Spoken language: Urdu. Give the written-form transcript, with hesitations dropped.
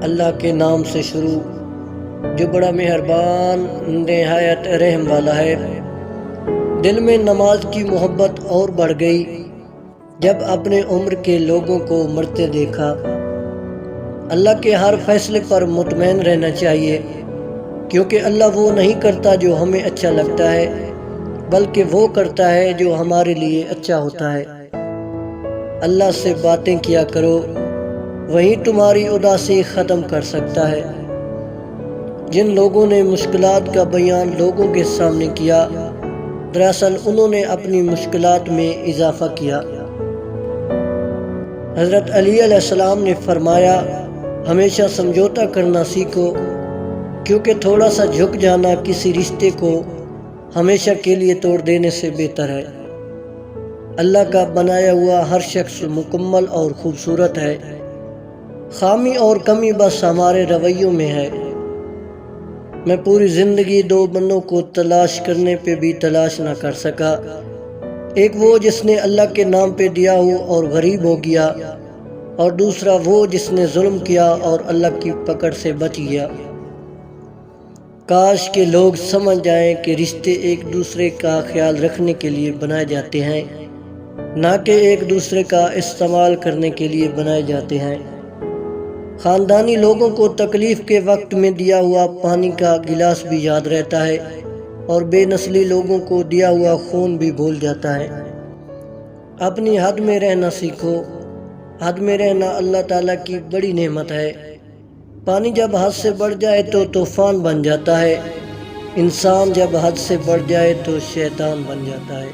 اللہ کے نام سے شروع جو بڑا مہربان نہایت رحم والا ہے۔ دل میں نماز کی محبت اور بڑھ گئی جب اپنے عمر کے لوگوں کو مرتے دیکھا۔ اللہ کے ہر فیصلے پر مطمئن رہنا چاہیے، کیونکہ اللہ وہ نہیں کرتا جو ہمیں اچھا لگتا ہے، بلکہ وہ کرتا ہے جو ہمارے لیے اچھا ہوتا ہے۔ اللہ سے باتیں کیا کرو، وہی تمہاری اداسی ختم کر سکتا ہے۔ جن لوگوں نے مشکلات کا بیان لوگوں کے سامنے کیا، دراصل انہوں نے اپنی مشکلات میں اضافہ کیا۔ حضرت علی علیہ السلام نے فرمایا، ہمیشہ سمجھوتا کرنا سیکھو، کیونکہ تھوڑا سا جھک جانا کسی رشتے کو ہمیشہ کے لیے توڑ دینے سے بہتر ہے۔ اللہ کا بنایا ہوا ہر شخص مکمل اور خوبصورت ہے، خامی اور کمی بس ہمارے رویوں میں ہے۔ میں پوری زندگی دو بندوں کو تلاش کرنے پہ بھی تلاش نہ کر سکا، ایک وہ جس نے اللہ کے نام پہ دیا ہو اور غریب ہو گیا، اور دوسرا وہ جس نے ظلم کیا اور اللہ کی پکڑ سے بچ گیا۔ کاش کہ لوگ سمجھ جائیں کہ رشتے ایک دوسرے کا خیال رکھنے کے لیے بنائے جاتے ہیں، نہ کہ ایک دوسرے کا استعمال کرنے کے لیے بنائے جاتے ہیں۔ خاندانی لوگوں کو تکلیف کے وقت میں دیا ہوا پانی کا گلاس بھی یاد رہتا ہے، اور بے نسلی لوگوں کو دیا ہوا خون بھی بھول جاتا ہے۔ اپنی حد میں رہنا سیکھو، حد میں رہنا اللہ تعالیٰ کی بڑی نعمت ہے۔ پانی جب حد سے بڑھ جائے تو طوفان بن جاتا ہے، انسان جب حد سے بڑھ جائے تو شیطان بن جاتا ہے۔